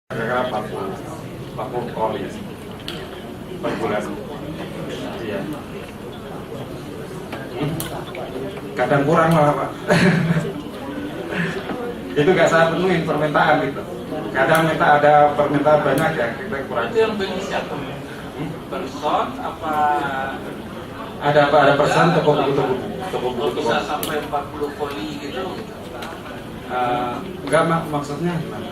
Kira-kira 40 koli per bulan. Iya. Kadang kurang lah Pak. Itu nggak saya penuhin permintaan gitu. Kadang ada permintaan banyak ya, kita kurang. Itu yang beli siapa? Person apa? Ada persen toko buku. Bisa sampai 40 koli gitu. Enggak maksudnya gimana?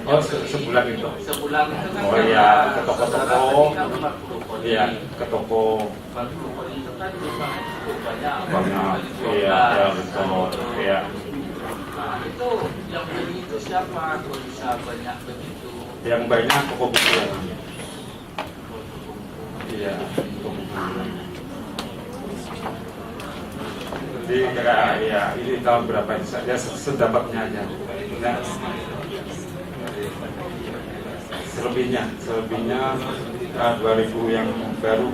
Oh sebulan itu. Sebulan itu kan. Oh iya, ke toko-toko. Kan 40 koli. Iya, ke toko. 40 koli itu kan cukup banyak. Banyak. Iya, betul. Iya. Nah itu yang beli itu siapa? Kalau bisa banyak begitu. Yang banyak toko buku ya. Iya, toko buku. Jadi ya ini tahun berapa ya sedapatnya aja. Nah, selebihnya 2000 yang baru.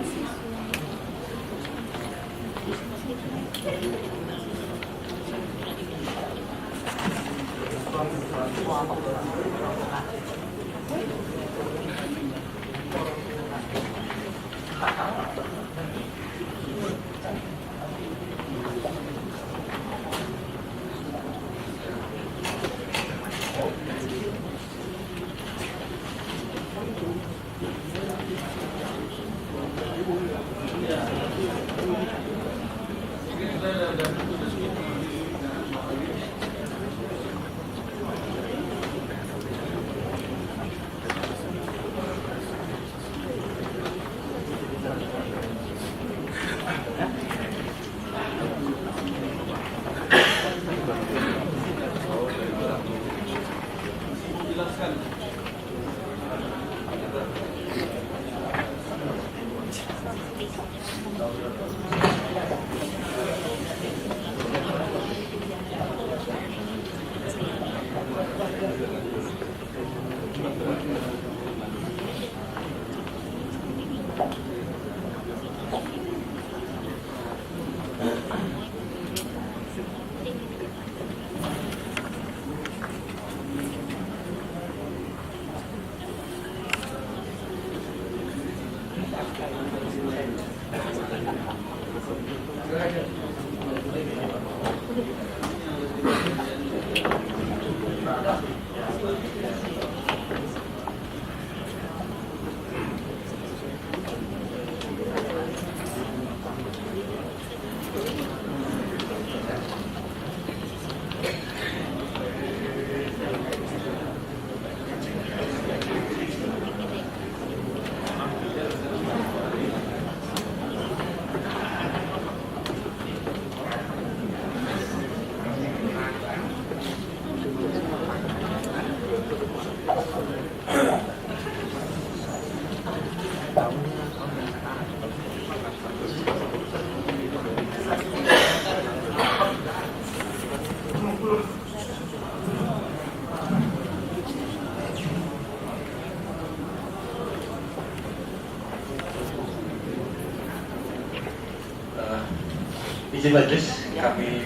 Izin majelis, kami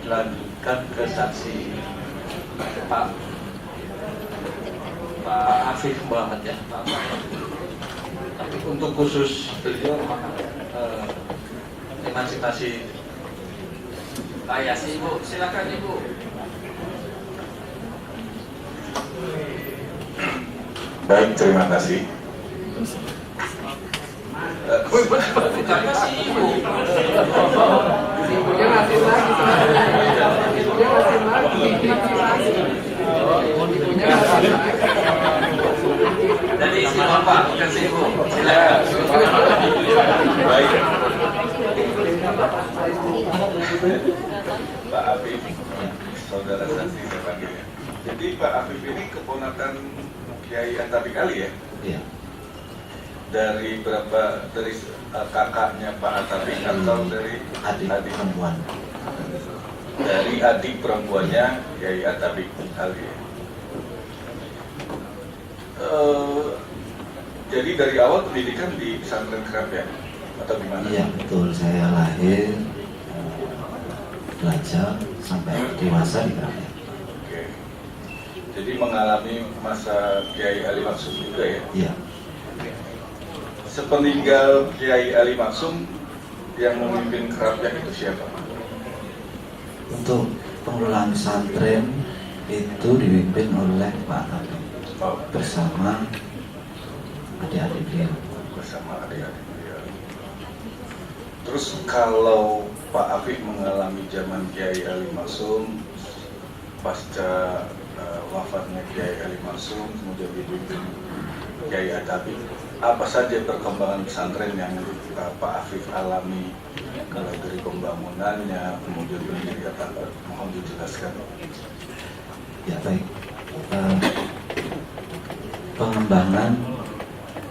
lanjutkan ke saksi Pak Afif Muhammad ya. Tapi untuk khusus beliau emansipasi. Ya sih Ibu, silakan Ibu. Baik, terima kasih. Bukannya sih Ibu. Dia ngasih lagi, dia ngasih lagi. Jadi si Bapak, bukan si Ibu. Silakan. Baik. Pak Afif, saudara saksi saya panggilnya. Jadi Pak Afif ini keponakan Kiai Antabik Ali ya? Iya. Dari kakaknya Pak Antabik atau dari Adik perempuan. Dari adik perempuannya Kiai Antabik Ali. Jadi dari awal pendidikan di pesantren Kerapian atau gimana? Iya betul, saya lahir belajar sampai dewasa di Kerapian. Oke. Jadi mengalami masa Kiai Ali Maksum juga ya. Iya. Sepeninggal Kiai Ali Maksum yang memimpin Kerapiak itu siapa? Untuk pengelolaan pesantren itu dipimpin oleh Pak Habib Oh, bersama adik-adik beliau. bersama adik-adik beliau. Terus kalau Pak Afif mengalami zaman Kiai Ali Maksum, pasca wafatnya Kiai Ali Maksum, kemudian dipimpin Kiai Adabib, apa saja perkembangan pesantren yang Pak Afif alami, mulai dari pembangunannya, kemudian pendirian, mohon dijelaskan. Ya baik. Pengembangan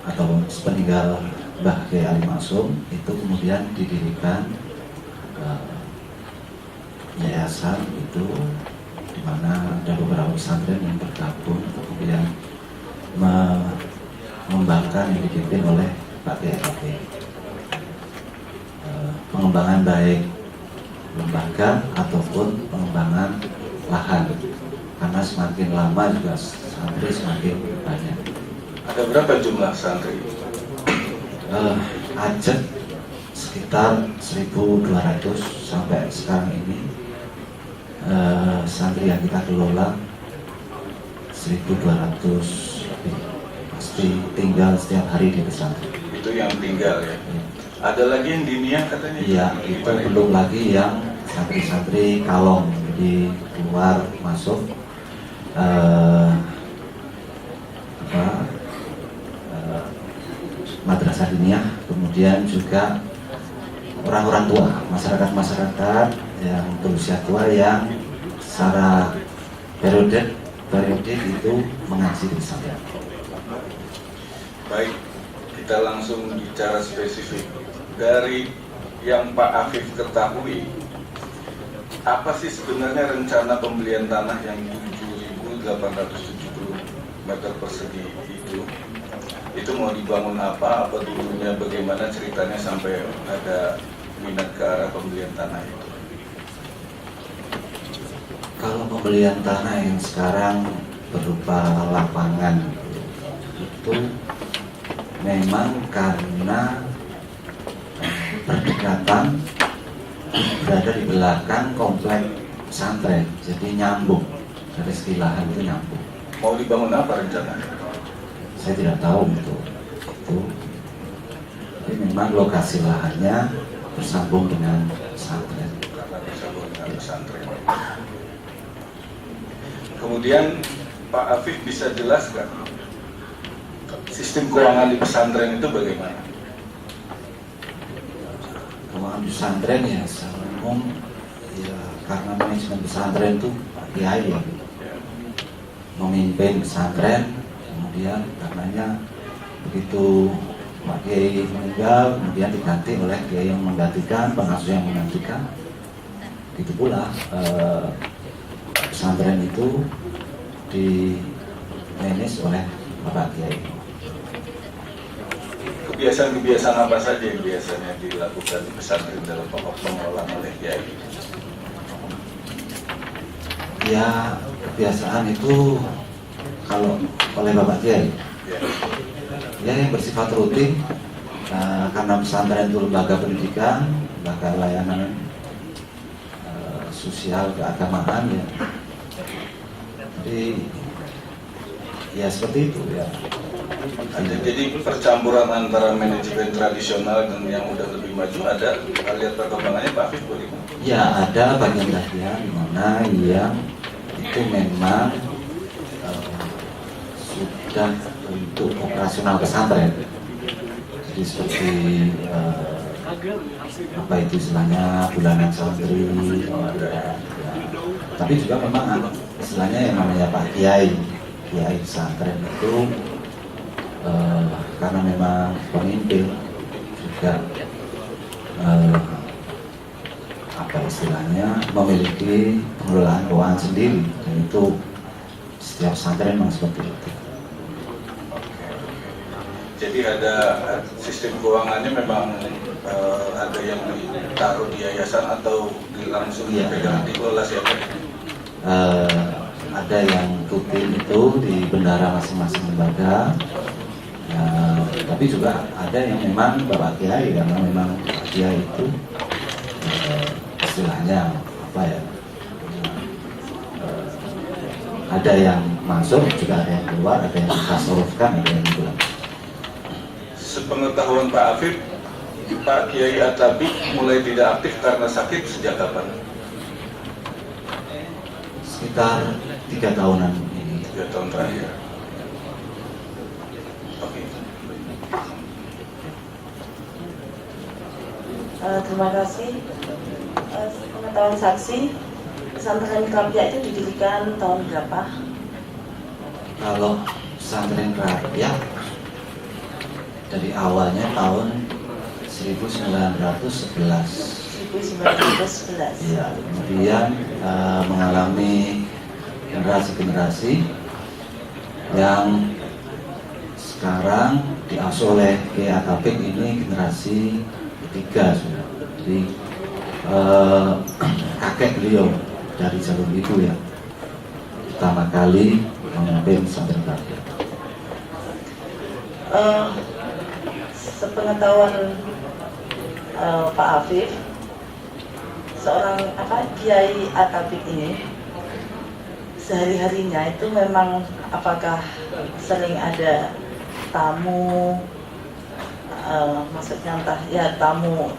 atau sepeninggal Mbah Kiai Ali Maksum itu kemudian didirikan yayasan itu, di mana ada beberapa pesantren yang bergabung atau kemudian mengembangkan yang dipimpin oleh Pak Kiai. Pengembangan baik lembaga ataupun pengembangan lahan, karena semakin lama juga santri semakin banyak. Ada berapa jumlah santri? Ajak sekitar 1.200 sampai sekarang ini. Santri yang kita kelola 1.200 lebih. Pasti tinggal setiap hari di pesantren. Itu yang tinggal ya. Ada lagi yang diniah katanya? Iya, itu belum lagi yang santri-santri kalong, jadi keluar masuk madrasah diniyah, kemudian juga orang-orang tua, masyarakat-masyarakat yang berusia tua yang secara periode itu mengaji di pesantren. Baik, kita langsung bicara spesifik. Dari yang Pak Afif ketahui, apa sih sebenarnya rencana pembelian tanah yang 7.870 meter persegi itu? Itu mau dibangun apa dulunya, bagaimana ceritanya sampai ada minat ke arah pembelian tanah itu? Kalau pembelian tanah yang sekarang berupa lapangan itu memang karena berdekatan, berada di belakang komplek pesantren, jadi nyambung, dari segi lahan itu nyambung. Mau dibangun apa rencananya? Saya tidak tahu itu. Tapi memang lokasi lahannya bersambung dengan pesantren. Karena bersambung dengan pesantren. Kemudian Pak Afif bisa jelaskan sistem keuangan di pesantren itu bagaimana? Keuangan pesantren ya secara umum ya, karena manajemen pesantren itu Pak Kiai ya, memimpin pesantren, kemudian karenanya begitu Pak Kiai meninggal kemudian diganti oleh Kiai yang menggantikan, pengasuh yang menggantikan. Gitu pula pesantren itu di manage oleh Bapak Kiai. Kebiasaan-kebiasaan apa saja yang biasanya dilakukan di pesantren dalam pengelolaan oleh Kiai? Ya, kebiasaan itu kalau oleh Bapak Kiai ya yang bersifat rutin, karena pesantren itu lembaga pendidikan, lembaga layanan sosial keagamaan ya. Jadi ya seperti itu ya. Jadi percampuran antara manajemen tradisional dan yang udah lebih maju, ada lihat perkembangannya Pak Afif bagaimana? Ya ada bagian-bagian di mana yang itu memang sudah untuk operasional pesantren. Jadi seperti apa itu istilahnya bulanan santri, ya. Tapi juga memang istilahnya yang namanya Pak Kiai pesantren itu karena memang pemimpin juga apa istilahnya memiliki pengelolaan keuangan sendiri, dan itu setiap pesantren memang seperti itu. Jadi ada sistem keuangannya memang ada yang ditaruh di yayasan atau langsung Iya. dipegang dikelola siapa? ada yang rutin itu di bendara masing-masing lembaga. Tapi juga ada yang memang Bapak Kiai, karena memang Bapak Kiai itu istilahnya apa ya, ada yang masuk juga ada yang keluar, ada yang ditasarufkan, ada yang pulang. Sepengetahuan Pak Afif, Pak Kiai Atabik mulai tidak aktif karena sakit sejak kapan? Sekitar 3 tahunan ini. 3 tahun terakhir. Oke. Terima kasih. Pengetahuan saksi, pesantren Krapia itu didirikan tahun berapa? Kalau pesantren Krapia dari awalnya tahun 1911. 1911. Ya, kemudian mengalami generasi-generasi yang sekarang diasuh oleh Kiai Atabik ini generasi ketiga sudah. Jadi kakek beliau dari jalur itu ya pertama kali memimpin pesantren Krapia. Sepengetahuan Pak Afif, seorang Kiai Atabik ini sehari-harinya itu memang apakah sering ada tamu, maksudnya entah tamu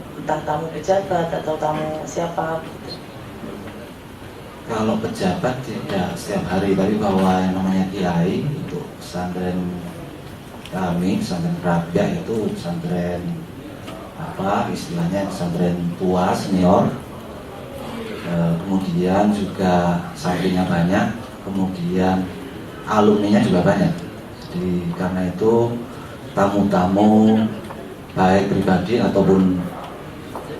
pejabat atau tamu siapa? Kalau pejabat tidak setiap hari, tapi bahwa yang namanya kiai itu pesantren kami, pesantren Krapia itu pesantren apa istilahnya, pesantren tua senior. Kemudian juga santrinya banyak, kemudian alumninya juga banyak. Jadi karena itu tamu-tamu baik pribadi ataupun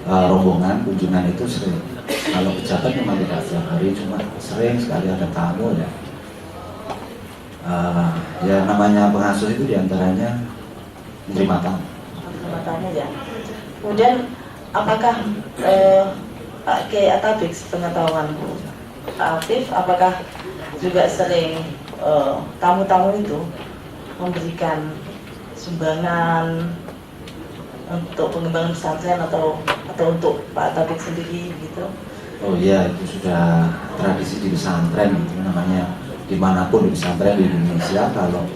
rombongan kunjungan itu sering. Kalau pejabat memang tidak setiap hari, cuma sering sekali ada tamu ya. Ya namanya pengasuh itu diantaranya menerima tamu. Menerima tamu ya. Kemudian apakah Pak Kiai Atabik sepengetahuan Pak Afif, apakah juga sering tamu-tamu itu memberikan sumbangan untuk pengembangan pesantren atau untuk Pak Atabik sendiri gitu? Oh iya, itu sudah tradisi di pesantren gitu namanya. Dimanapun di pesantren di Indonesia, kalau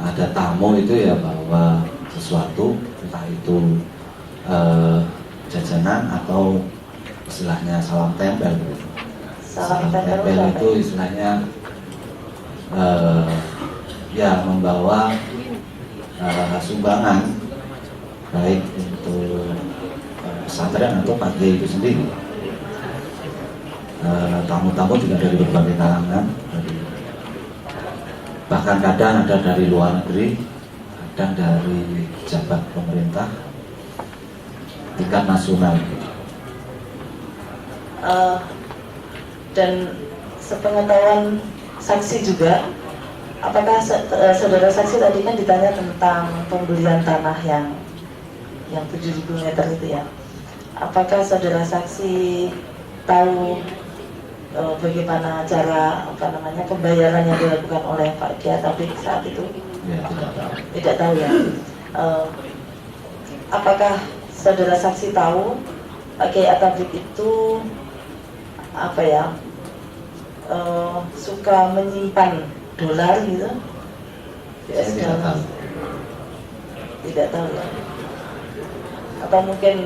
ada tamu itu ya bawa sesuatu, entah itu jajanan atau istilahnya salam tempel gitu. Salam tempel itu istilahnya ya membawa sumbangan baik untuk pesantren atau Pak Kiai itu sendiri. Tamu-tamu juga dari berbagai kalangan, bahkan kadang ada dari luar negeri, kadang dari pejabat pemerintah tingkat nasional. Dan sepengetahuan saksi juga, apakah saudara saksi tadi kan ditanya tentang pembelian tanah yang 7.000 meter itu ya, apakah saudara saksi tahu bagaimana cara pembayaran yang dilakukan oleh Pak Kiai Atabik saat itu? Ya, tidak tahu. Tidak tahu ya. Apakah saudara saksi tahu Pak Kiai Atabik itu suka menyimpan dolar gitu? Saya tidak tahu. Tidak tahu ya. Atau mungkin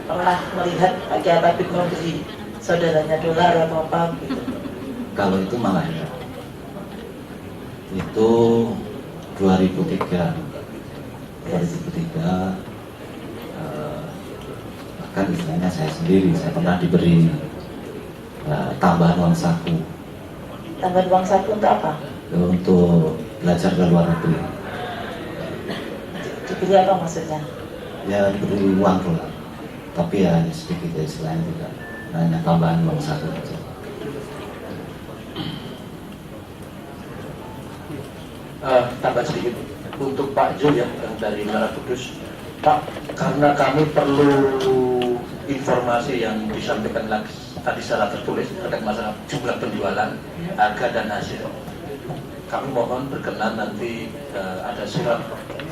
pernah melihat Pak Kiai Atabik memberi saudaranya dolar atau apa gitu? Kalau itu malah ya. Itu 2003 bahkan istilahnya saya sendiri, saya pernah diberi tambahan uang saku. Tambahan uang saku untuk apa? Untuk belajar ke luar negeri. Diberi apa maksudnya? Ya diberi uang dolar, tapi ya hanya sedikit ya, istilahnya tidak, hanya tambahan uang saku saja. Tambah sedikit untuk Pak Jul ya, yang dari Menara Kudus. Pak, karena kami perlu informasi yang disampaikan lagi tadi secara tertulis terkait masalah jumlah penjualan, harga dan hasil. Kami mohon berkenan nanti ada surat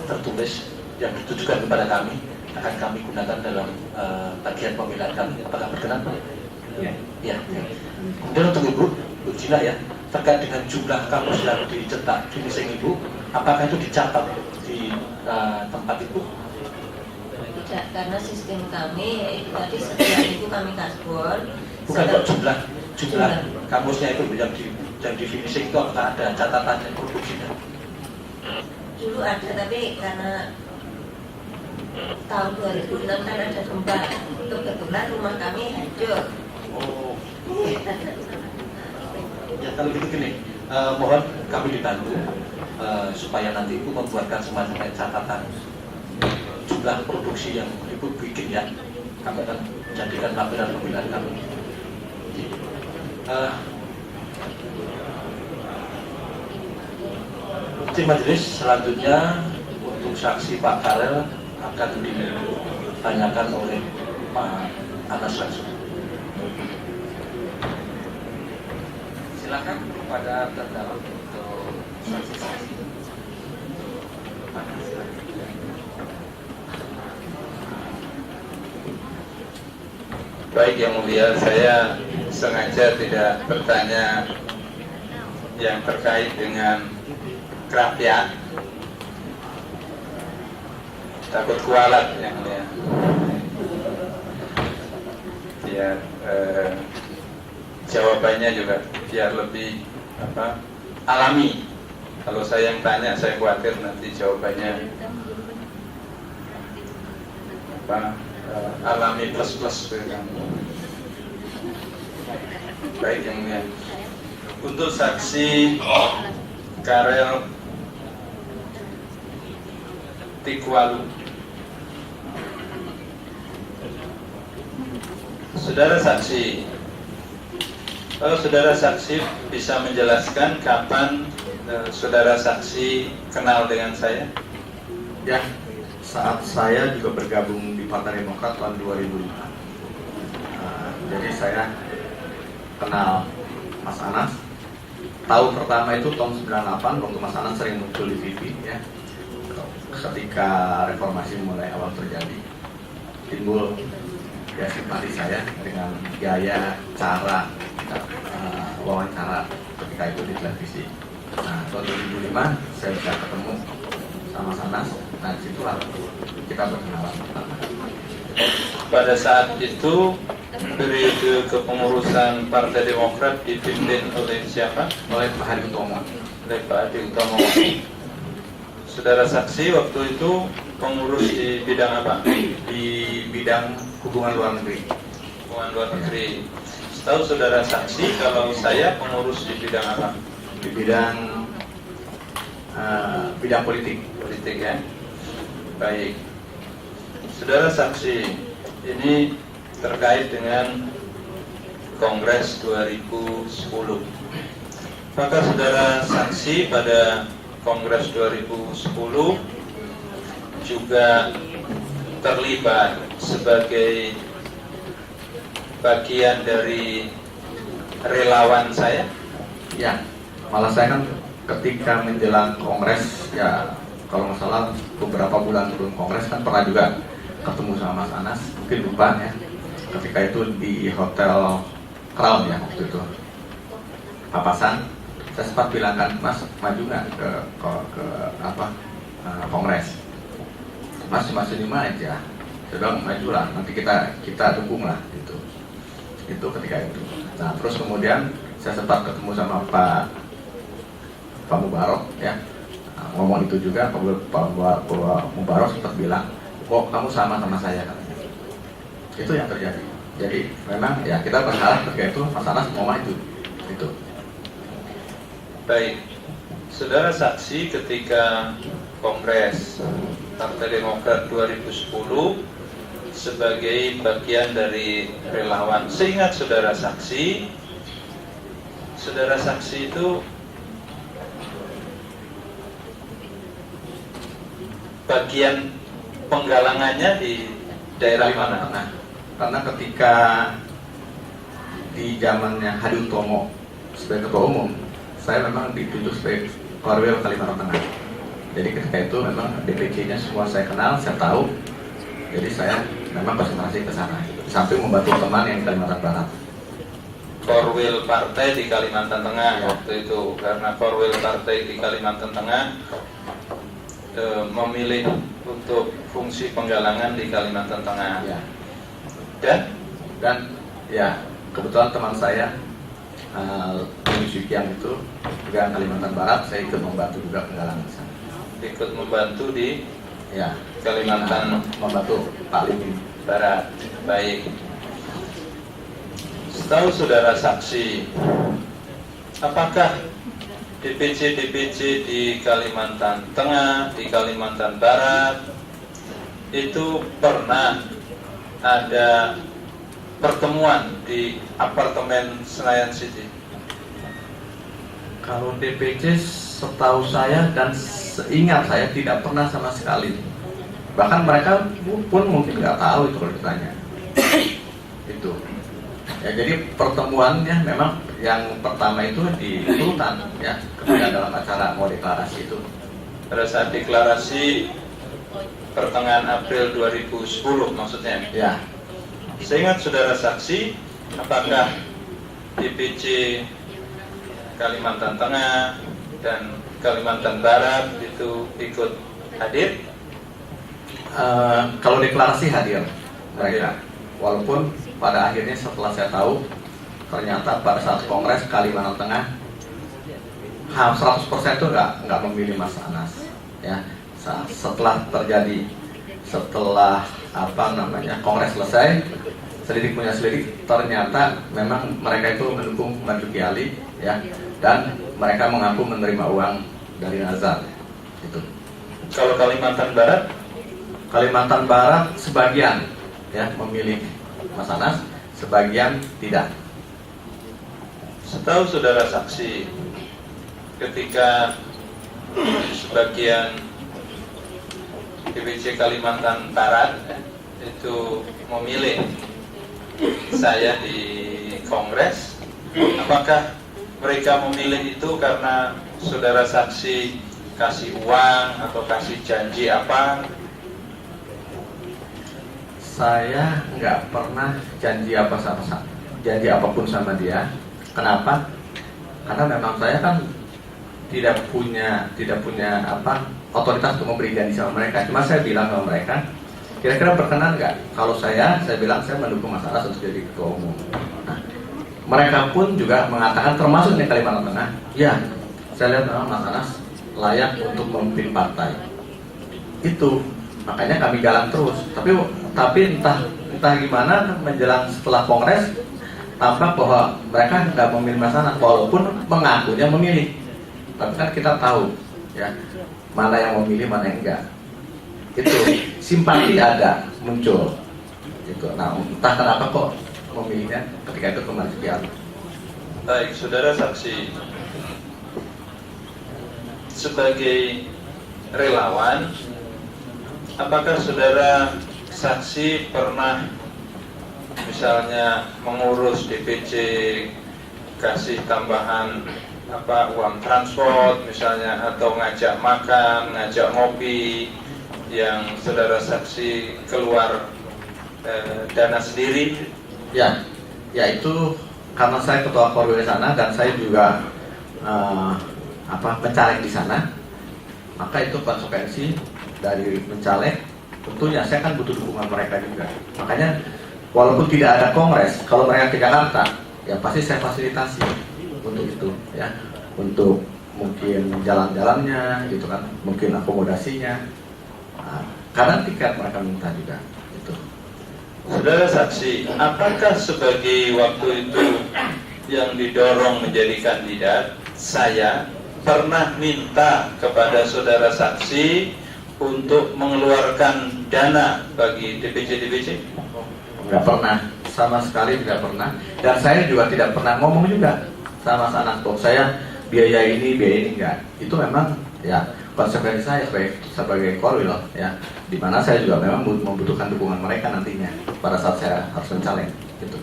tertulis yang ditujukan kepada kami, akan kami gunakan dalam bagian pemilihan kami. Apakah berkenan? Ya. Kemudian untuk Ibu Jila ya, terkait dengan jumlah kamus yang dicetak di mesin Ibu, apakah itu dicatat di tempat Ibu? Tidak, karena sistem kami yaitu tadi setiap minggu kami kasbon. Bukan kok jumlah kamusnya itu yang di finishing itu apakah ada catatannya produksinya? Dulu ada, tapi karena tahun 2006 kan ada gempa, kebetulan rumah kami hancur. Oh. Ya kalau gitu gini, mohon kami dibantu supaya nanti Ibu membuatkan semacam catatan jumlah produksi yang Ibu bikin ya. Kami akan jadikan lampiran-lampiran kami. Di majelis selanjutnya untuk saksi Pak Karel akan ditanyakan oleh Pak Anas langsung. Silakan kepada terdakwa untuk saksi-saksi. Baik, Yang Mulia, saya sengaja tidak bertanya yang terkait dengan kerapian, takut kualat Yang Mulia. Biar jawabannya juga biar lebih alami. Kalau saya yang tanya, saya khawatir nanti jawabannya alami plus kan. Baik Yang Mulia, untuk saksi Karel Tikwalu, saudara saksi, kalau saudara saksi bisa menjelaskan kapan saudara saksi kenal dengan saya? Ya, saat saya juga bergabung di Partai Demokrat tahun 2005. Jadi saya kenal Mas Anas. Tahun pertama itu tahun 98, waktu Mas Anas sering muncul di TV ya. Ketika reformasi mulai awal terjadi, timbul ya simpati saya dengan gaya cara wawancara ketika itu di televisi. Nah, tahun 2005 saya bisa ketemu sama Mas Anas. Nah, disitulah kita berkenalan pertama. Pada saat itu periode kepengurusan Partai Demokrat dipimpin oleh siapa? Oleh Pak Hadi Utomo. Oleh Pak Hadi Utomo. Saudara saksi waktu itu pengurus di bidang apa? Di bidang hubungan luar negeri. Hubungan luar negeri. Setahu saudara saksi kalau saya pengurus di bidang apa? Di bidang politik. Politik ya. Baik. Saudara saksi, ini terkait dengan Kongres 2010. Maka saudara saksi pada Kongres 2010 juga terlibat sebagai bagian dari relawan saya. Ya, malah saya kan ketika menjelang Kongres ya, kalau nggak salah beberapa bulan sebelum Kongres kan pernah juga ketemu sama Mas Anas, mungkin lupa ya. Ketika itu di Hotel Crown ya waktu itu, papasan. Saya sempat bilangkan, Mas maju nggak ke Kongres? Mas cuma senyum aja. Saya bilang majulah, nanti kita dukung lah gitu. Itu ketika itu. Nah terus kemudian saya sempat ketemu sama Pak Mubarok ya, ngomong itu juga. Pak Mubarok sempat bilang, kok kamu sama saya katanya. Itu yang terjadi. Jadi memang ya kita berharap ketika itu Mas Anas mau maju itu. Baik, saudara saksi ketika Kongres Partai Demokrat 2010 sebagai bagian dari relawan. Seingat saudara saksi itu bagian penggalangannya di daerah mana? karena ketika di zamannya Hadi Utomo sebagai ketua umum, saya memang ditunjuk sebagai Korwil Kalimantan Tengah. Jadi ketika itu memang DPC-nya semua saya kenal, saya tahu. Jadi saya memang konsentrasi ke sana, sampai membantu teman yang di Kalimantan Barat. Korwil partai di Kalimantan Tengah waktu itu, karena Korwil partai di Kalimantan Tengah memilih untuk fungsi penggalangan di Kalimantan Tengah. Ya. Dan Ya, kebetulan teman saya Yunus Yukian itu juga Kalimantan Barat, saya ikut membantu juga penggalangan di sana. ikut membantu di Ya, Kalimantan membantu Pak Limin Barat. Baik. Setahu saudara saksi, apakah DPC-DPC di Kalimantan Tengah, di Kalimantan Barat itu pernah ada pertemuan di apartemen Senayan City? Kalau DPC setahu saya dan seingat saya tidak pernah sama sekali. Bahkan mereka pun mungkin nggak tahu itu kalau ditanya. Itu. Ya, jadi pertemuannya memang yang pertama itu di Sultan, ya, ketika dalam acara mau deklarasi itu. Pada saat deklarasi pertengahan April 2010 maksudnya. Ya, Seingat saudara saksi, apakah DPC Kalimantan Tengah dan Kalimantan Barat itu ikut hadir? kalau deklarasi hadir mereka. Walaupun pada akhirnya setelah saya tahu, ternyata pada saat Kongres Kalimantan Tengah 100% itu nggak memilih Mas Anas. Ya, setelah Kongres selesai, selidik punya selidik, ternyata memang mereka itu mendukung Marzuki Ali, ya, dan mereka mengaku menerima uang dari Nazar. Itu. Kalau Kalimantan Barat? Kalimantan Barat sebagian ya memilih Mas Anas, sebagian tidak. Setahu saudara saksi, ketika sebagian DPC Kalimantan Barat itu memilih saya di Kongres, apakah mereka memilih itu karena saudara saksi kasih uang atau kasih janji apa? Saya nggak pernah janji apapun sama dia. Kenapa? Karena memang saya kan tidak punya otoritas untuk memberi janji sama mereka. Cuma saya bilang sama mereka, kira-kira berkenan nggak kalau saya bilang saya mendukung Mas Anas untuk jadi ketua umum. Nah, mereka pun juga mengatakan, termasuk di Kalimantan Tengah, ya saya lihat memang Mas Anas layak untuk memimpin partai. Itu makanya kami galang terus. Tapi entah gimana menjelang setelah Kongres tampak bahwa mereka nggak memilih Mas Anas, walaupun mengakunya memilih. Tapi kan kita tahu ya mana yang memilih, mana yang enggak. Itu simpati ada muncul. Itu. Nah, entah kenapa kok memilihnya ketika itu ke Marzuki Ali. Baik, saudara saksi, sebagai relawan, apakah saudara saksi pernah misalnya mengurus DPC, kasih tambahan uang transport misalnya, atau ngajak makan, ngajak ngopi, yang saudara saksi keluar dana sendiri? Ya itu karena saya ketua Korwil di sana dan saya juga mencaleg di sana, maka itu konsekuensi dari mencaleg. Tentunya saya kan butuh dukungan mereka juga. Makanya walaupun tidak ada Kongres, kalau mereka ke Jakarta, ya pasti saya fasilitasi untuk itu, ya, untuk mungkin jalan-jalannya, gitu kan, mungkin akomodasinya, karena tiket mereka minta juga. Itu. Saudara saksi, apakah sebagai waktu itu yang didorong menjadi kandidat, saya pernah minta kepada saudara saksi untuk mengeluarkan dana bagi DPC-DPC? Nggak pernah, sama sekali tidak pernah. Dan saya juga tidak pernah ngomong juga sama Mas Anas, saya biaya ini enggak. Itu memang ya konsekuensi saya sebagai korwil ya, di mana saya juga memang membutuhkan dukungan mereka nantinya pada saat saya harus mencalek gitu.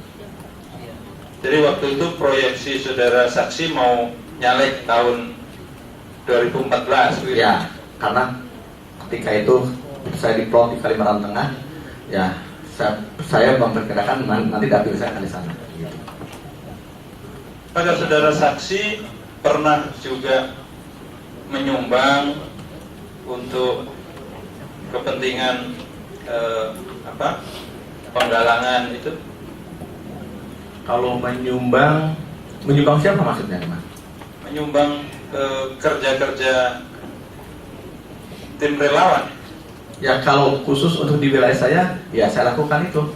Jadi waktu itu proyeksi saudara saksi mau nyalek tahun 2014 gitu. Ya, karena ketika itu saya diplot di Kalimantan Tengah, ya saya memperkirakan nanti dapil saya akan di sana gitu. Pada saudara saksi pernah juga menyumbang untuk kepentingan penggalangan itu? Kalau menyumbang siapa maksudnya, Mas? Menyumbang kerja-kerja tim relawan. Ya kalau khusus untuk di wilayah saya, ya saya lakukan itu.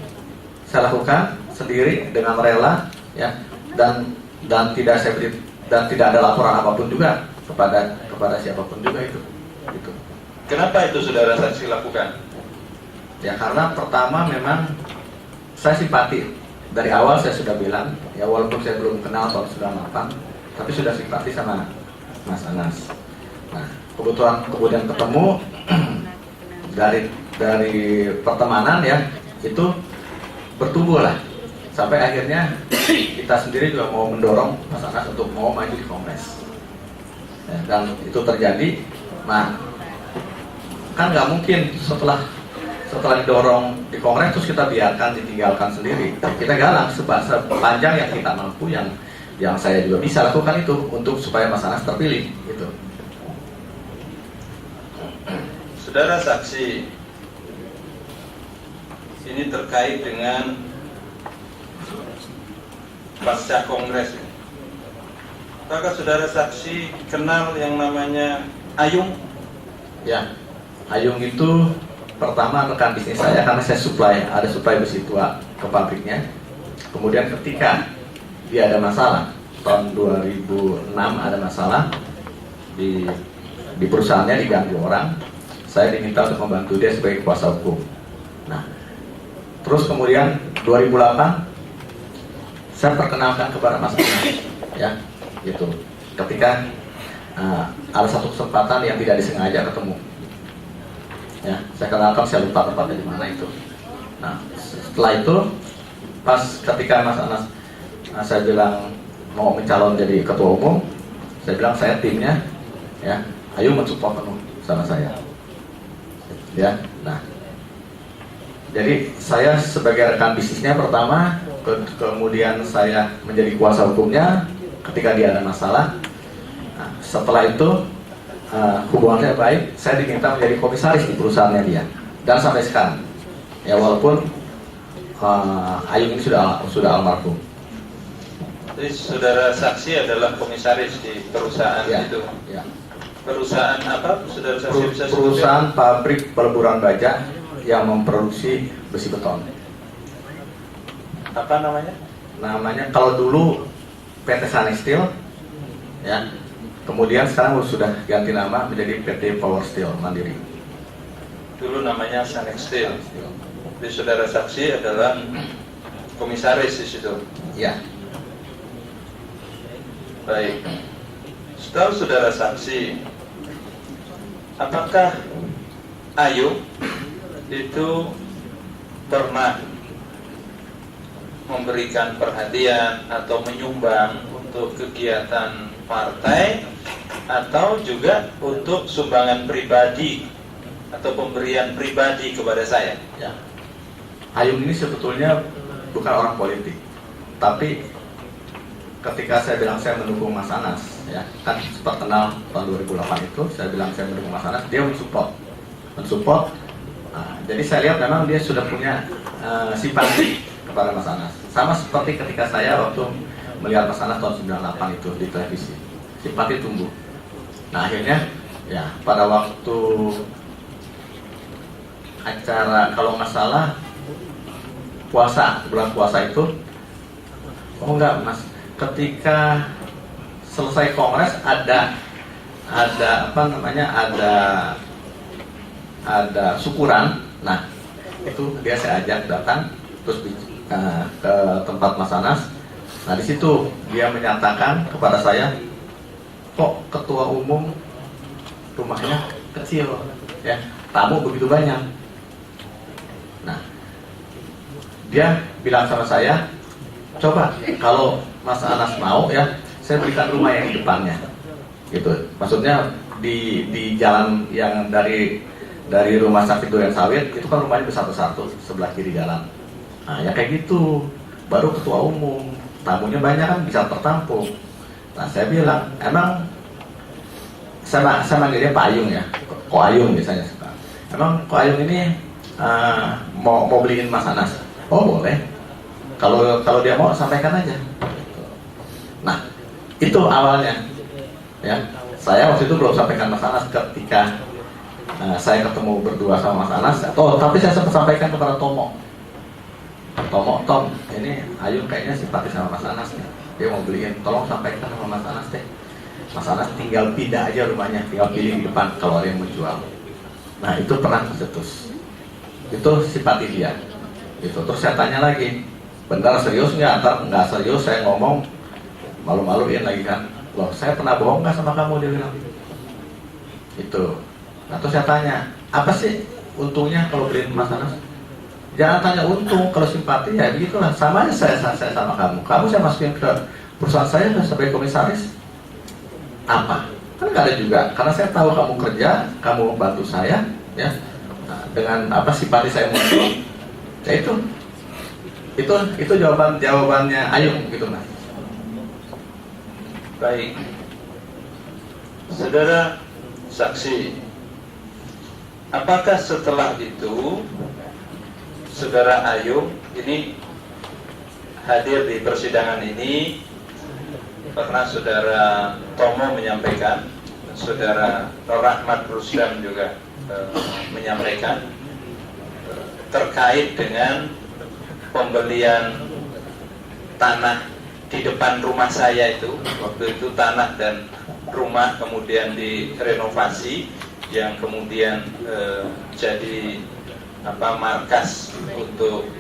Saya lakukan sendiri dengan rela, ya, dan tidak ada laporan apapun juga kepada siapapun juga itu. Gitu. Kenapa itu saudara saksi lakukan? Ya karena pertama memang saya simpati. Dari awal saya sudah bilang, ya walaupun saya belum kenal tahun 98, tapi sudah simpati sama Mas Anas. Nah, kemudian ketemu dari pertemanan ya, itu bertumbuh lah. Sampai akhirnya kita sendiri juga mau mendorong Mas Anas untuk mau maju di Kongres. Ya, dan itu terjadi. Nah, kan nggak mungkin setelah didorong di Kongres terus kita biarkan ditinggalkan sendiri. Kita galang sepanjang yang kita mampu, yang saya juga bisa lakukan itu untuk supaya Mas Anas terpilih gitu. Saudara saksi, ini terkait dengan pasca Kongres. Apakah saudara saksi kenal yang namanya Ayung? Ya, Ayung itu pertama rekan bisnis saya karena saya ada supply besi tua ke pabriknya. Kemudian ketika dia ada masalah tahun 2006 ada masalah di perusahaannya, diganggu orang, saya diminta untuk membantu dia sebagai kuasa hukum. Nah, terus kemudian 2008 saya perkenalkan kepada Mas Anas, ya, gitu. Ketika ada satu kesempatan yang tidak disengaja ketemu. Ya, saya kenalkan, saya lupa tempatnya di mana itu. Nah, setelah itu pas ketika Mas Anas saya bilang mau mencalon jadi ketua umum, saya bilang saya timnya, ya, ayo mensupport penuh sama saya. Ya, nah, jadi saya sebagai rekan bisnisnya pertama, kemudian saya menjadi kuasa hukumnya ketika dia ada masalah. Nah, setelah itu hubungan saya baik, saya diminta menjadi komisaris di perusahaannya dia, dan sampai sekarang, ya walaupun Ayung ini sudah almarhum. Jadi saudara saksi adalah komisaris di perusahaan Ya, itu. ya. Perusahaan apa, saudara saksi bisa sebutkan? Perusahaan pabrik peleburan baja yang memproduksi besi beton. Apa namanya? Namanya kalau dulu PT Sanex Steel, ya. Kemudian sekarang sudah ganti nama menjadi PT Power Steel Mandiri. Dulu namanya Sanex Steel. Jadi saudara saksi adalah komisaris di situ. Ya. Baik. Setahu saudara saksi, apakah Ayung itu pernah memberikan perhatian atau menyumbang untuk kegiatan partai atau juga untuk sumbangan pribadi atau pemberian pribadi kepada saya? Ya. Ayung ini sebetulnya bukan orang politik, tapi ketika saya bilang saya mendukung Mas Anas, ya kan sempat kenal tahun 2008 itu, saya bilang saya mendukung Mas Anas, dia mensupport. Jadi saya lihat memang dia sudah punya simpati kepada Mas Anas. Sama seperti ketika saya waktu melihat Mas Anas tahun 98 itu di televisi, simpati tumbuh. Nah akhirnya, ya pada waktu acara kalau nggak salah puasa, bulan puasa itu, oh enggak Mas, ketika selesai kongres ada apa namanya, ada syukuran. Nah itu dia saya ajak datang terus ke tempat Mas Anas. Nah di situ dia menyatakan kepada saya, kok ketua umum rumahnya kecil, ya, tamu begitu banyak. Nah, dia bilang sama saya, coba kalau Mas Anas mau ya, saya berikan rumah yang di depannya, gitu. Maksudnya di jalan yang dari rumah sakit Durian Sawit itu kan rumahnya besar-besar tuh, sebelah kiri jalan. Nah, ya kayak gitu. Baru ketua umum, tamunya banyak kan bisa tertampung. Nah, saya bilang, emang saya manggilnya Pak Ayung ya, Ko Ayung biasanya. Emang Ko Ayung ini mau beliin Mas Anas? Oh boleh. Kalau dia mau sampaikan aja. Nah, itu awalnya. Ya, saya waktu itu belum sampaikan Mas Anas ketika saya ketemu berdua sama Mas Anas. Tapi saya sempat sampaikan kepada Tom, ini Ayung kayaknya simpati sama Mas Anas nih. Dia mau beliin, tolong sampaikan sama Mas Anas deh. Mas Anas tinggal pindah aja rumahnya, tinggal pilih di depan kalau ada yang mau jual. Nah, itu pernah tercetus. Itu simpati dia. Gitu. Terus saya tanya lagi, benar serius nggak? Nggak serius saya ngomong, malu-maluin lagi kan. Loh, saya pernah bohong nggak sama kamu? Dia bilang. Itu. Nah, terus saya tanya, apa sih untungnya kalau beliin Mas Anas? Jangan tanya untung, kalau simpati ya begitulah. Sama aja saya sama kamu. Kamu saya masukin ke perusahaan saya sebagai komisaris. Apa? Kan nggak ada juga. Karena saya tahu kamu kerja, kamu bantu saya, ya. Nah, dengan apa simpati saya muncul, ya itu jawabannya Ayung gitu Mas. Baik, saudara saksi, apakah setelah itu Saudara Ayung ini hadir di persidangan ini karena Saudara Tomo menyampaikan, Saudara Rahmat Rusdan juga menyampaikan terkait dengan pembelian tanah di depan rumah saya itu, waktu itu tanah dan rumah kemudian direnovasi yang kemudian jadi markas untuk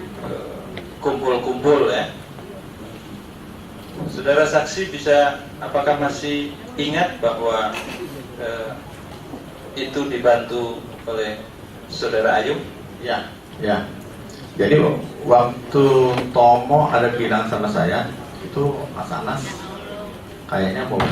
kumpul-kumpul ya. Saudara saksi bisa apakah masih ingat bahwa itu dibantu oleh Saudara Ayung? Ya. Jadi waktu Tomo ada bilang sama saya, itu Mas Anas kayaknya mau